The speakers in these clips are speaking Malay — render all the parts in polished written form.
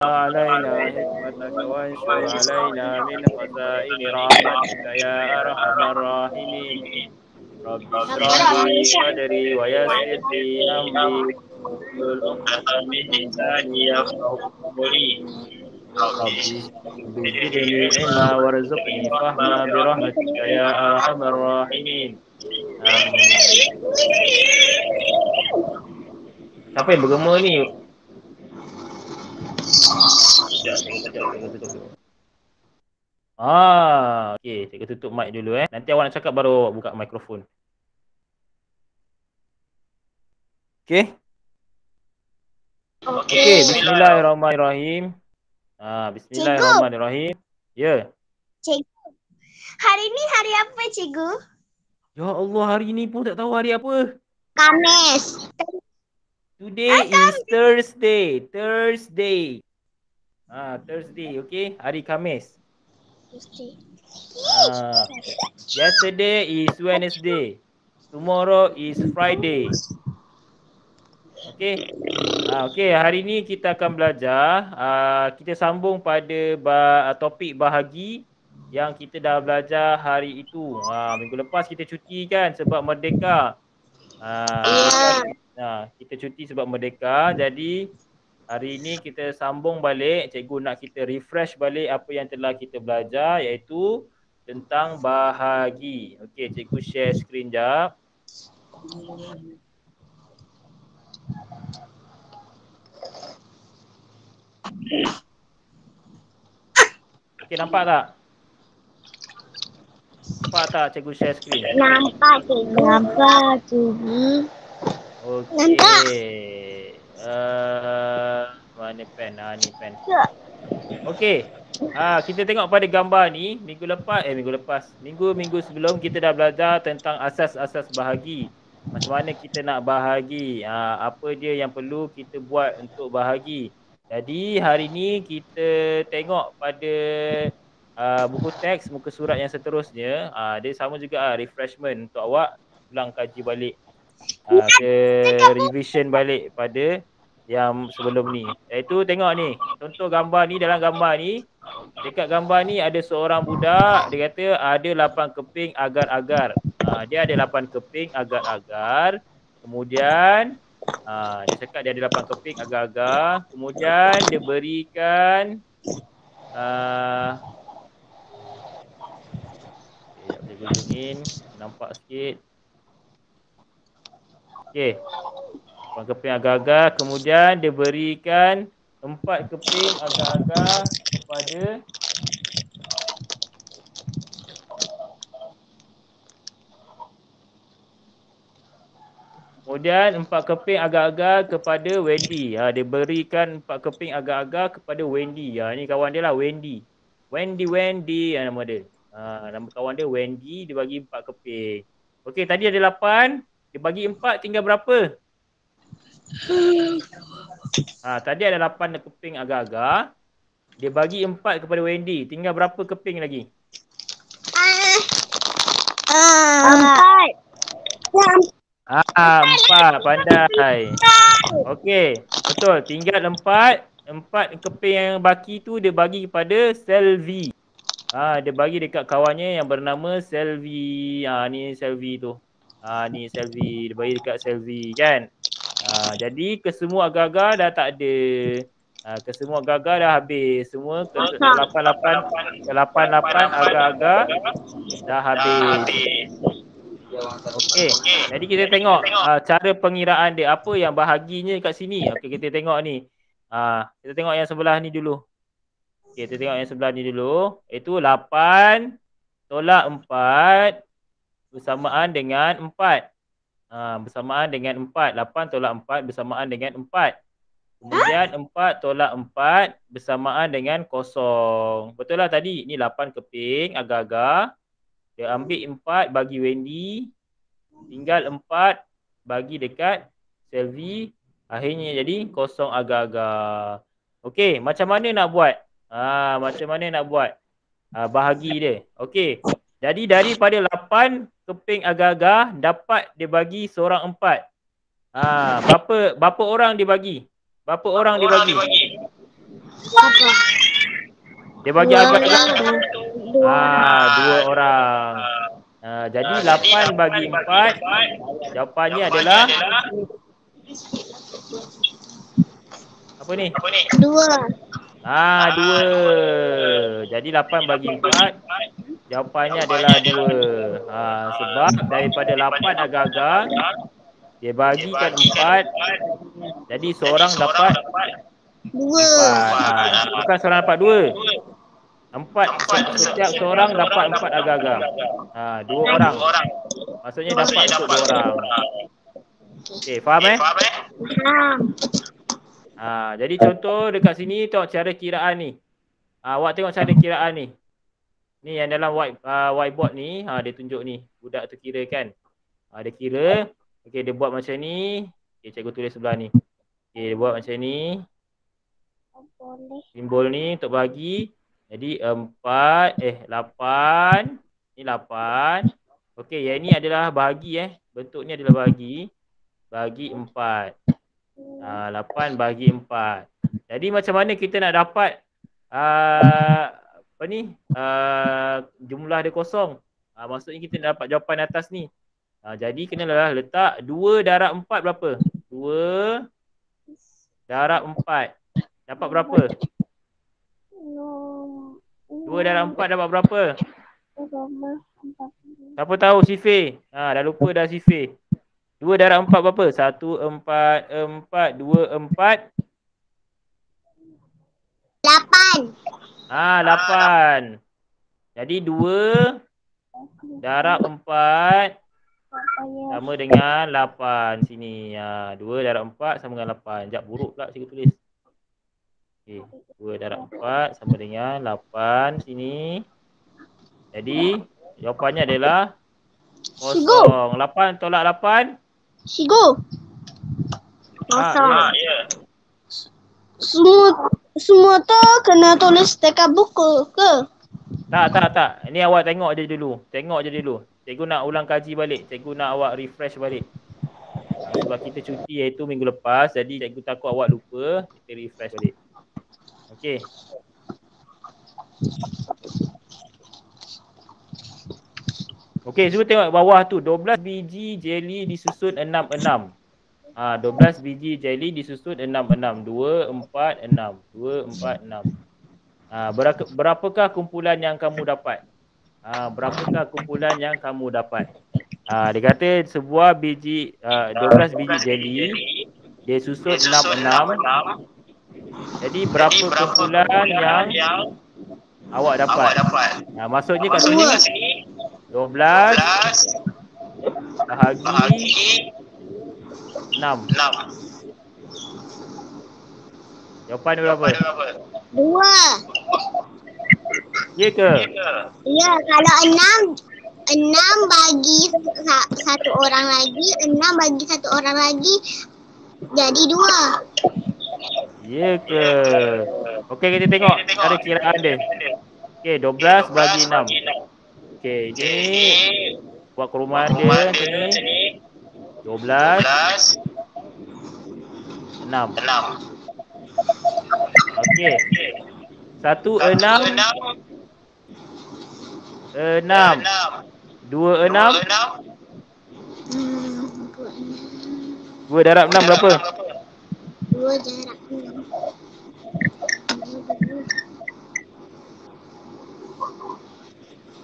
علينا حكمتك وانشر علينا من خزائن رحمتك يا أرحم الراحمين. رب اشرح لي صدري ويسر لي أمري واحلل عقدة من لساني يفقهوا قولي. رب زدني علما وارزقني فهما برحمتك يا أرحم الراحمين. Amin ya Allah. Siapa yang bergema ni? Sekejap, tutup dulu. Okey, cikgu tutup mic dulu Nanti awak nak cakap baru buka mikrofon. Okey. Okey, bismillahirrahmanirrahim. Bismillahirrahmanirrahim. Ya. Cikgu, hari ni hari apa cikgu? Ya Allah, hari ni pun tak tahu hari apa. Khamis. Today is Thursday. Thursday, okey. Hari Khamis. Yesterday is Wednesday. Tomorrow is Friday. Okey. Okey, hari ni kita akan belajar. Kita sambung pada topik bahagi yang kita dah belajar hari itu. Minggu lepas kita cuti kan sebab merdeka. Kita cuti sebab merdeka. Jadi hari ini kita sambung balik. Cikgu nak kita refresh balik apa yang telah kita belajar, iaitu tentang bahagi. Okey, cikgu share skrin jap. Okey, nampak tak? Nampak tak cikgu share skrin? Nampak cikgu. Nampak cikgu. Okey. Mana pen? Ni pen. Okey. Kita tengok pada gambar ni, minggu sebelum kita dah belajar tentang asas-asas bahagi. Macam mana kita nak bahagi, apa dia yang perlu kita buat untuk bahagi. Jadi hari ni kita tengok pada buku teks muka surat yang seterusnya. Dia sama juga refreshment untuk awak ulang kaji balik, ke revision balik pada yang sebelum ni. Iaitu tengok ni, contoh gambar ni. Dalam gambar ni, dekat gambar ni ada seorang budak. Dia kata ada 8 keping agar-agar. Dia ada 8 keping agar-agar. Kemudian dia cakap dia ada 8 keping agar-agar. Kemudian dia berikan sekejap saya zoom in, nampak sikit. Okey. 8 keping agar-agar. Kemudian dia berikan 4 keping agar-agar kepada Wendy. Dia berikan 4 keping agar-agar kepada Wendy. Ni kawan dia lah, Wendy. Wendy nama dia. Nama kawan dia Wendy, dia bagi 4 keping. Okey, tadi ada 8, dia bagi 4, tinggal berapa? Tadi ada 8 keping agar-agar. Dia bagi 4 kepada Wendy, tinggal berapa keping lagi? 4, pandai. Okey, betul. Tinggal 4 keping yang baki tu dia bagi kepada Selvi. Dia bagi dekat kawannya yang bernama Selvi. Ni Selvi tu. Ni Selvi, dia bagi dekat Selvi kan. Jadi kesemua agar-agar dah tak ada. Kesemua agar-agar dah habis. Semua ke-8 agar-agar dah habis. Okey, jadi kita tengok cara pengiraan dia. Apa yang bahaginya kat sini. Okey, kita tengok ni. Kita tengok yang sebelah ni dulu. Okey, kita tengok yang sebelah ni dulu. Itu 8 tolak 4 bersamaan dengan 4. Bersamaan dengan 4. 8 tolak 4 bersamaan dengan 4. Kemudian 4 tolak 4 bersamaan dengan 0. Betul lah tadi. Ni 8 keping agar-agar. Dia ambil 4 bagi Wendy. Tinggal 4 bagi dekat Selvi. Akhirnya jadi 0 agar-agar. Okey, macam mana nak buat? Bahagi dia. Okey. Jadi daripada 8 keping agar-agar dapat dia bagi seorang 4. Berapa orang dia bagi? Apa? Dia bagi Dua agak-agak orang. tu. Dua. Dua orang. Jadi 8 bagi 4. Jawapannya adalah apa ni? Dua. Dua. Jadi 8 bagi 4. Jawapannya adalah 2. Sebab daripada 8 agak-agak, dia bagikan 4. Jadi seorang dapat Dua. 4. Bukan seorang dapat 2. Setiap seorang dapat 4 agak-agak. 2 orang. Maksudnya dapat untuk 2 orang. Okey, faham Faham. Jadi contoh dekat sini tengok cara kiraan ni. Awak tengok cara kiraan ni. Ni yang dalam whiteboard ni, dia tunjuk ni. Budak tu kira kan. Dia kira. Okey, dia buat macam ni. Okey, cikgu tulis sebelah ni. Okey, dia buat macam ni. Simbol ni untuk bagi. Jadi 8. Ni 8. Okey, yang ni adalah bahagi Bentuk ni adalah bahagi. Bagi 4. 8 bagi 4. Jadi macam mana kita nak dapat jumlah dia kosong? Maksudnya kita nak dapat jawapan atas ni. Jadi kenalah letak 2 darab 4 berapa? 2 darab 4. Dapat berapa? 2 darab 4 dapat berapa? Siapa tahu Sifir? Dah lupa dah Sifir. 2 darab 4 berapa? 1, 4, 4, 2, 4. 8. 8. Jadi 2 darab 4 sama dengan 8 sini. 2 darab 4 sama dengan 8. Sekejap buruk pula cikgu tulis. Okey, 2 darab 4 sama dengan 8 sini. Jadi jawapannya adalah kosong. 8 tolak 8. Sigo. Kosong. Ya. Semua tu kena tulis dekat buku ke? Tak. Ini awak tengok je dulu. Cikgu nak ulang kaji balik. Cikgu nak awak refresh balik. Sebab kita cuti iaitu minggu lepas. Jadi cikgu takut awak lupa. Kita refresh balik. Okey. Okey, cuba tengok bawah tu. 12 biji jelly disusun 6. 12 biji jelly disusun 6. 2, 4, 6. 2, 4, 6. Berapakah kumpulan yang kamu dapat? Dia kata sebuah biji 12 biji jelly dia susun 6. Jadi berapa kumpulan yang awak dapat? Maksudnya kat sini 12 bahagi 6. Jawapan berapa? 2. Ya ke? Ya, kalau 6 bagi satu orang lagi, 6 bagi satu orang lagi jadi 2. Ya ke? Okey, kita tengok cara kiraan dia. Okey, 12 bagi 6. Okey, ini buat kerumahan dia macam ni. 12 6. Okey. 1 6 6. 2 6. 2 darab 6 berapa? 2 darab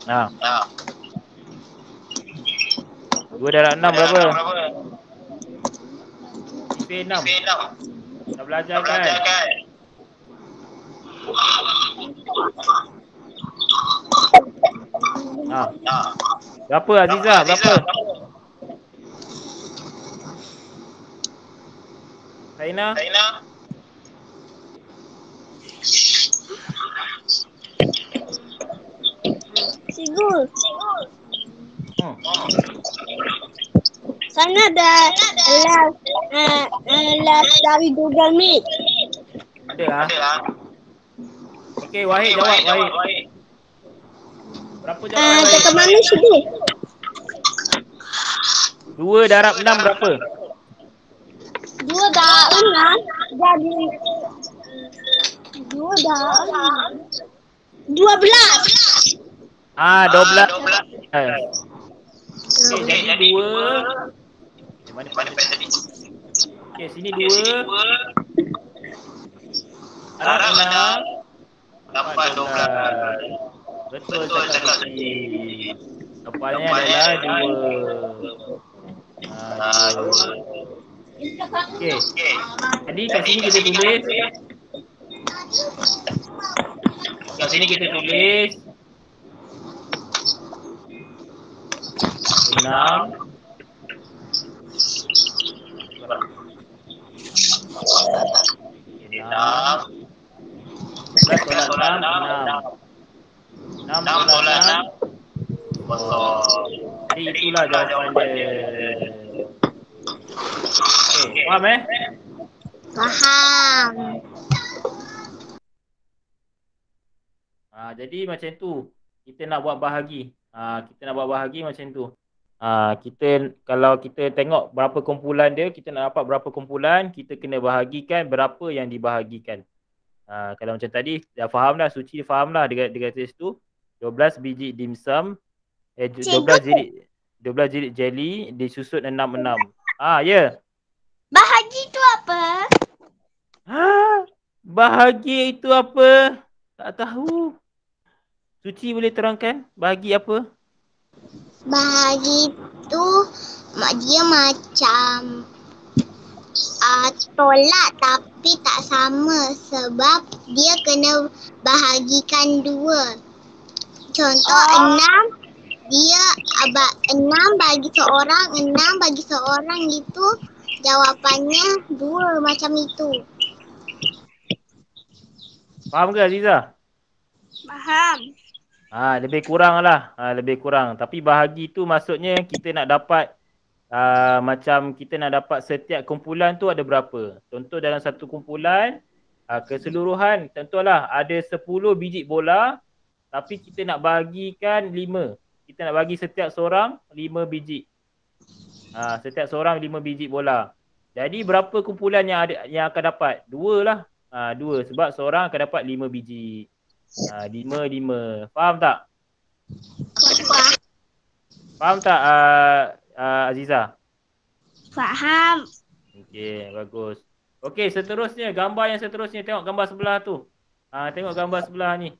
6. 2 darab 6 berapa? Sifir 6. Dah belajar kan? Berapa Azizah? Berapa? Saina? Sigul. Sana ada live dari Google Meet. Ada Okey, Wahid jawab Wahid. Berapa jawapan Wahid? Dekat mana Sigul? 2 darab 6 berapa? 2 darab 6 jadi Dua dah. 12. 12. Okey, jadi 2. Mana pen tadi? Okey, sini 2. Harap 6. Dapat 12. Betul cakap Suci. Jawapannya adalah 2. Okey. Jadi kat sini kita tulis. Kat sini kita tulis 6. 11 tolak 6. 6 tolak 6. Jadi itulah jawapannya. Okey, faham Faham. Jadi macam tu. Kita nak buat bahagi. Macam tu. Kalau kita tengok berapa kumpulan dia, kita nak dapat berapa kumpulan, kita kena bahagikan berapa yang dibahagikan. Kalau macam tadi dah faham dah, Suci faham lah dia kata situ 12 biji dimsum 12 jilid jelly disusun 6. Ya. Bahagi tu apa? Bahagi itu apa? Tak tahu. Suci boleh terangkan bahagi apa? Bahagi tu dia macam tolak tapi tak sama sebab dia kena bahagikan 2. Contoh 6 dia 6 bagi seorang, 6 bagi seorang gitu. Jawapannya 2 macam itu. Faham ke Aziza? Faham. Lebih kurang lah. Lebih kurang. Tapi bahagi tu maksudnya kita nak dapat macam kita nak dapat setiap kumpulan tu ada berapa. Contoh dalam satu kumpulan keseluruhan contohlah ada 10 biji bola tapi kita nak bahagikan 5. Kita nak bagi setiap seorang 5 biji. Setiap seorang 5 biji bola. Jadi berapa kumpulan yang akan dapat? 2 lah. 2 sebab seorang akan dapat 5 biji. 5. Faham tak? Faham tak Aziza? Faham. Okey, bagus. Okey, seterusnya gambar yang seterusnya, tengok gambar sebelah tu. Tengok gambar sebelah ni.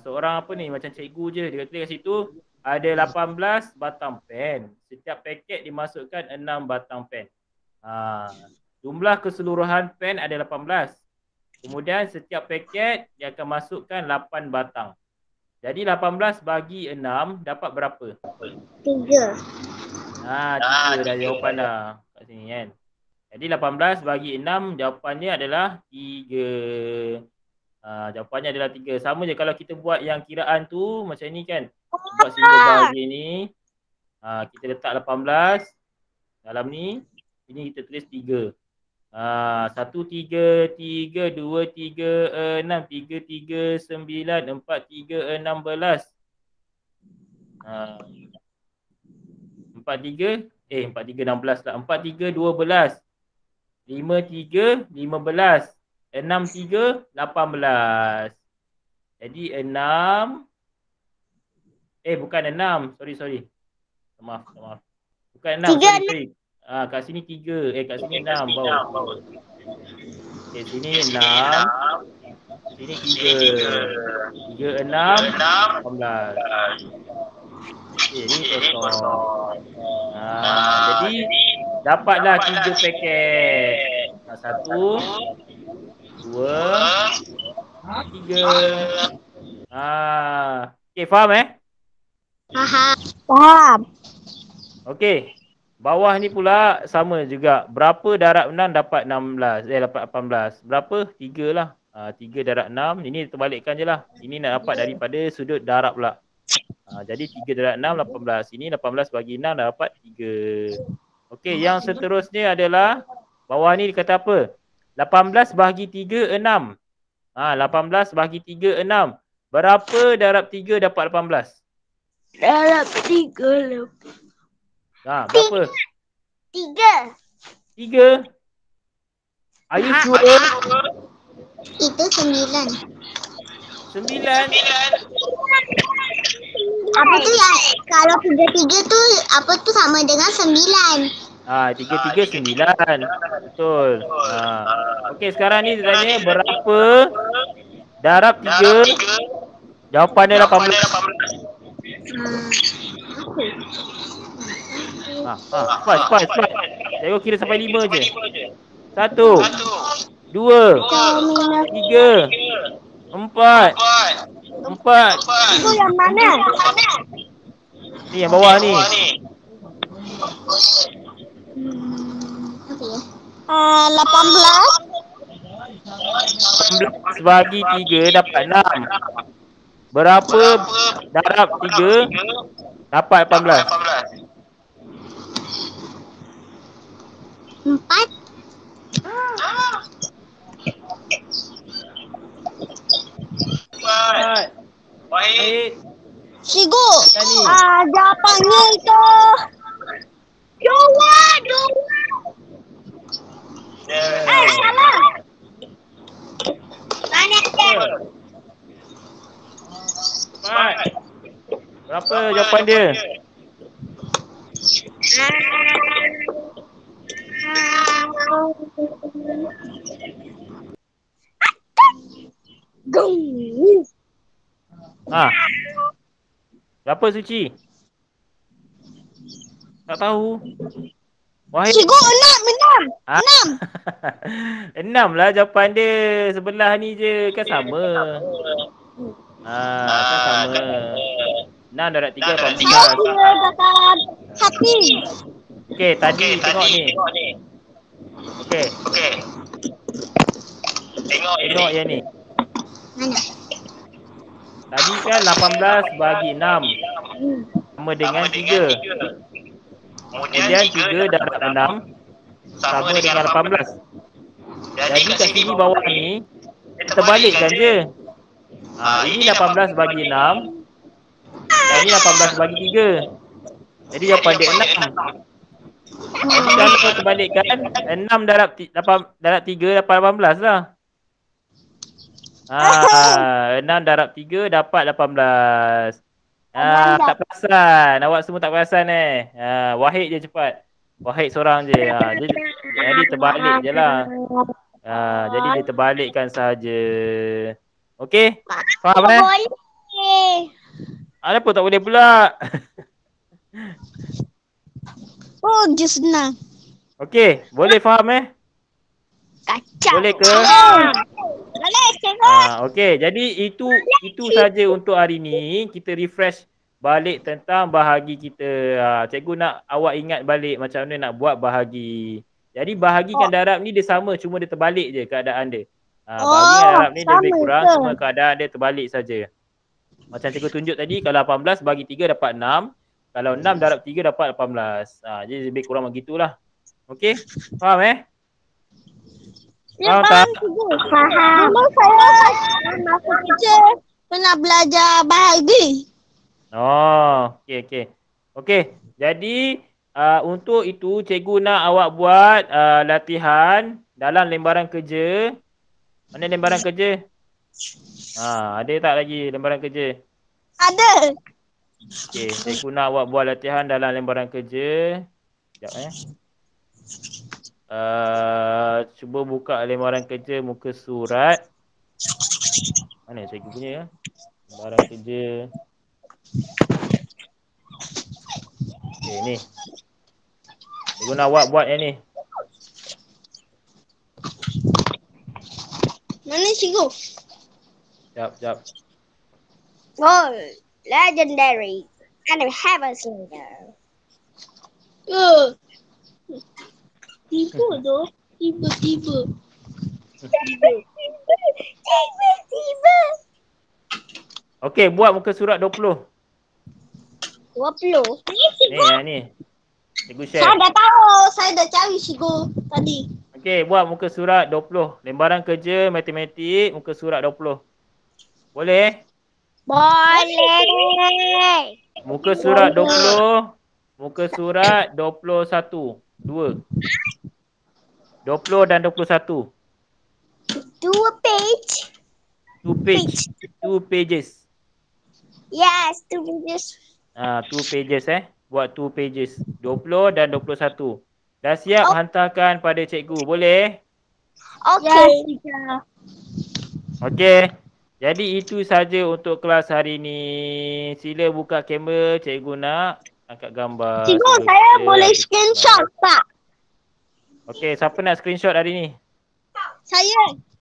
Seorang apa ni macam cikgu je, dia kata kat situ ada 18 batang pen. Setiap paket dimasukkan 6 batang pen. Jumlah keseluruhan pen ada 18. Kemudian setiap paket dia akan masukkan 8 batang. Jadi 18 bagi 6 dapat berapa? 3. 3 dah jawapan dah kat sini kan. Jadi 18 bagi 6 jawapannya adalah 3. Jawapannya adalah 3. Sama je kalau kita buat yang kiraan tu macam ni kan. Buat simbol bahagi ni. Kita letak 18 dalam ni. Ini kita tulis 3. 1, 3, 3, 2, 3, 6, 3, 3, 9, 4, 3, 16. 4, 3, 16 lah. 4, 3, 12. 5, 3, 15. 6, 3, 18. Jadi 6. Bukan 6. Sorry. Maaf. Bukan 6. Sorry. Kat sini 3. Kat sini 6 bawah. Sini 6. Sini 3. 3, 6, 18. Ni kosong. Jadi dapatlah 3 paket. 1, 2, 3. Okey, faham Faham. Okey. Bawah ni pula sama juga. Berapa darab 6 dapat 16? Dapat 18. Berapa? 3 lah. 3 darab 6. Ini terbalikkan je lah. Ini nak dapat daripada sudut darab pula. Jadi 3 darab 6, 18. Ini 18 bagi 6 dah dapat 3. Okey, yang seterusnya adalah bawah ni dikata apa? 18 bahagi 3, 6. 18 bahagi 3, 6. Berapa darab 3 dapat 18? Darab 3. Berapa? 3. 3. Are you sure? Itu 9. 9. Apa tu ya? Kalau 3 tu apa tu sama dengan 9. 3 9. Betul. Okey, sekarang ni dia tanya berapa darab 3? Jawapan dia 18. Cepat. Cikgu kira sampai 5 je. 1, 2, 3, 4. Itu yang mana? Ni yang bawah ni. Apa ya? 18. 18 bagi 3 dapat 6. Berapa darab 3 dapat 18? 4. Wahid. Cikgu. Tani. Jawapannya itu 2. Salah. Mana dia? 4. Berapa jawapan dia? Berapa Suci? Tak tahu. Wahid. Cikgu 6. 6 lah jawapan dia. Sebelah ni je. Kan sama. Kan sama. 6 darab 3 18. Saya dekat hati. Okey, tadi tengok ni. Okey. Tengok yang ni. Mana? Tadi kan 18 bagi 6 sama dengan 3. Kemudian 3 darab 6 sama dengan 18. Jadi kat sini bawah ni kita balikkan je. Ini 18 bagi 6. Dan ini 18 bagi 3. Jadi jawapan dia 6. Jadi kalau kita balikkan 6 darab 3 dapat 18 lah. 6 darab 3 dapat 18. Tak perasan. Awak semua tak perasan Wahid je cepat. Wahid seorang je. Jadi terbalik je lah. Jadi dia terbalikkan saja. Okey? Faham Boleh. Apa tak boleh pula? Oh, je senang. Okey, boleh faham Kacau. Boleh ke? Boleh, cikgu. Okey, jadi itu saja untuk hari ni. Kita refresh balik tentang bahagi kita. Cikgu nak awak ingat balik macam mana nak buat bahagi. Jadi bahagikan darab ni dia sama, cuma dia terbalik je keadaan dia. Bahagikan darab ni dia lebih kurang, cuma keadaan dia terbalik saja. Macam cikgu tunjuk tadi, kalau 18 bagi 3 dapat 6. Kalau 6 darab 3 dapat 18. Jadi lebih kurang begitulah. Okey? Faham Ya, faham, cikgu. Faham. Dulu saya masa kerja pernah belajar bahagi. Okey. Jadi untuk itu cikgu nak awak buat latihan dalam lembaran kerja. Mana lembaran kerja? Ada tak lagi lembaran kerja? Ada. Okey, cikgu nak awak buat latihan dalam lembaran kerja. Sekejap cuba buka lembaran kerja muka surat. Mana cikgu punya lembaran kerja. Okey, ni. Cikgu nak awak buat yang ni. Mana cikgu? Sekejap. Oh, legendary. I don't have a single. Tiba tu. Tiba. Okey, buat muka surat 20. 20. Ni. Cikgu share. Saya dah tahu. Saya dah cari cikgu tadi. Okey, buat muka surat 20. Lembaran kerja matematik muka surat 20. Boleh? Boleh. Muka surat 20. Muka surat 21. 2. 20 dan 21. Dua page. Two pages. Yes, 2 pages. 2 pages Buat 2 pages. 20 dan 21. Dah siap hantarkan pada cikgu. Boleh? Okay. Yes, Okey. Jadi itu saja untuk kelas hari ni. Sila buka kamera, cikgu nak angkat gambar. Cikgu, Sila saya kita boleh ambil screenshot, gambar. tak? Okey, siapa nak screenshot hari ni? Saya.